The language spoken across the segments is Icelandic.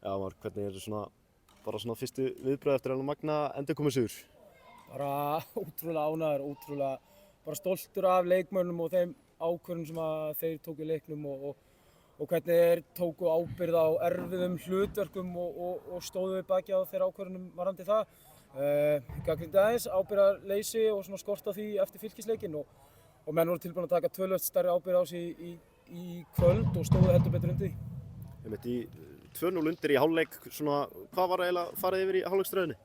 Já, hvernig eru bara svona fyrstu viðbrögð eftir að Magna endurkomu sigur? Bara ótrúlega ánægður, ótrúlega bara stoltur af leikmönnum og þeim ákvörðunum sem að þeir tóku í leiknum og hvernig þeir tóku ábyrgð á erfiðum hlutverkum og stóðu við baki á þeirra ákvörðunum varðandi það. Gagnrýndi aðeins ábyrgðarleysi og svona skort á því eftir Fylkisleikinn og menn voru tilbúin að taka töluvert stærri ábyrgð á sig í kvöld og stóðu heldur betur undir því. Einmitt í 2-0 undir í hálfleik, hvað var eiginlega farið yfir í hálfleiksröðinni?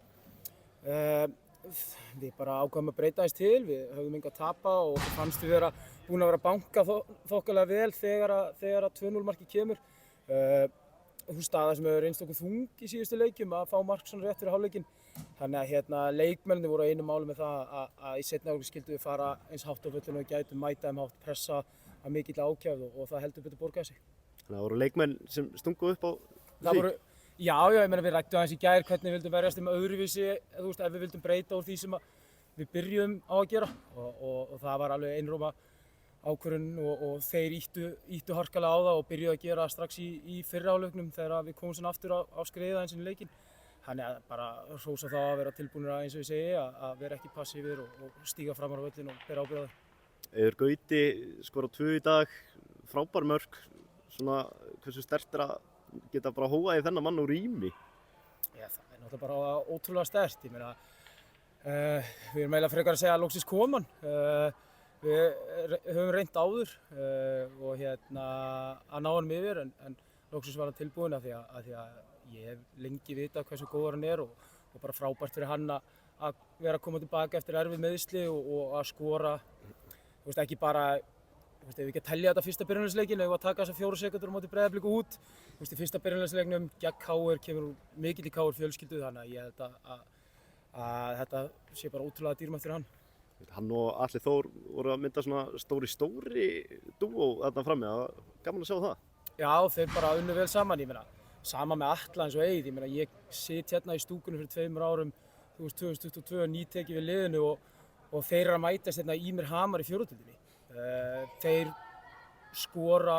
Við bara ákváðum að breyta aðeins til, við höfðum engu að tapa og fannst við búin að vera að banka þokkalega vel þegar að 2-0 markið kemur. Staða sem hefur reynst okkur þung í síðustu leikjum að fá mark svona rétt fyrir hálfleikinn. Þannig að leikmennirnir voru á einu máli með það að í seinni hálfleik skildum við fara eins hátt á völlinn og við gætum, mæta þeim hátt, pressa að mikill ákjafð og það heldur betur borgaði sig. Þannig að það voru leikmenn sem stungu upp á því? Já, ég meina við ræddum aðeins í gær hvernig við vildum verjast öðruvísi, ef við vildum breyta úr því sem við byrjuðum á að gera og það var alveg einróma ákvörðun og þeir ýttu harkalega á það og byrjuðu að gera strax í fyrri hálfleiknum þegar við komum svona aftur á skriða eins og í leikinn. Þannig að bara hrósa þá að vera tilbúnir eins og ég segi að vera ekki passífir og stíga fram á völlinn og bera ábyrgð á það. Eiður Gauti skorað 2 í dag, frábær mörk, hversu sterkt að geta bara hóað í þennan mann úr rými? Já, það náttúrulega bara ótrúlega sterkt. Ég meina, við erum eiginlega frekar að segja að loksins kom hann. Við höfum reynt áður og að ná honum yfir en loksins var hann tilbúinn af því að ég hef lengi vitað hversu góður hann og bara frábært fyrir hann að vera að koma tilbaka eftir erfið meiðsli og að skora, ekki bara ef við ekki að telja þetta fyrsta byrjunarliðsleikinn, ef við að taka þessar 4 sekúndur á móti Breiðablik út, í fyrsta byrjunarliðsleiknum gegn KR kemur mikill í KR fjölskyldu, þannig að ég held að þetta sé bara ótrúlega dýrmætt fyrir hann. Hann og Atli Þór voru að mynda svona stóri dúó þarna frammi, gaman að sjá það. Já, þeir bara unnu vel saman, ég meina, sama með Atla eins og Eið, ég meina, ég sit hérna í stúkunni fyrir 2 árum, 2022, nýtekið við liðinu og þeir eru að mætast hérna Ímir Hamar í 4. deildinni. Þeir skora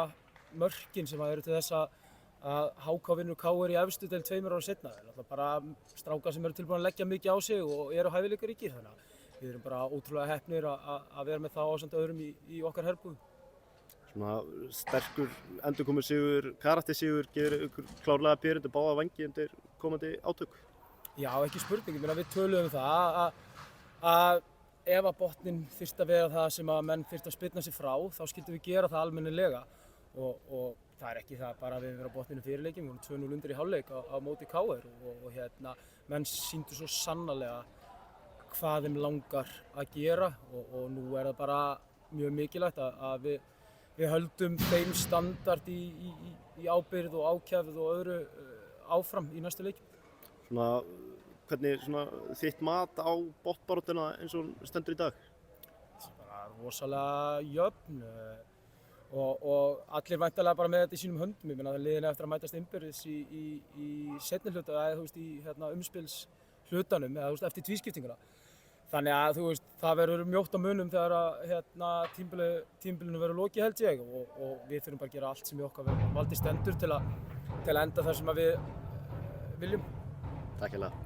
mörkin sem eru til þess að HK vinnur KR í efstu deild 2 ára seinna. Það er bara strákar sem eru tilbúin að leggja mikið á sig og eru hæfileikaríkir, þannig að við erum bara ótrúlega heppnir að vera með það ásamt öðrum í okkar herbúðum. Svona sterkur endurkomur sigur, karaktersigur, gefur ykkur klárlega byrjandi báða vængi undir komandi átök? Já, ekki spurning. Við töluðum það að ef að botninn þyrfti að vera það sem að menn þyrfti að spyrna sig frá, þá skildum við gera það almennilega og það er ekki það bara að við erum á botninu fyrir leikinn, við vorum 2-0 undir í hálfleik á móti KR og menn sýndu svo sannarlega hvað þeim langar að gera og nú er það bara mjög mikilvægt að við höldum þeim standard í ábyrgð og ákjafð og öðru áfram í næstu leikjum. Hvernig þitt mat á botnbaráttuna eins og stendur í dag? Það er bara rosalega jöfn og allir væntanlega bara með þetta í sínum höndum. Ég meina það liðin eftir að mætast innbyrðis í seinni hluta eða í umspilshlutanum eða eftir tvískiptinguna. Þannig að það verður mjótt á munum þegar að tímabilinu verður lokið held ég og við þurfum bara að gera allt sem í okkar valdi stendur til að enda þar sem við viljum. Takk hérlega.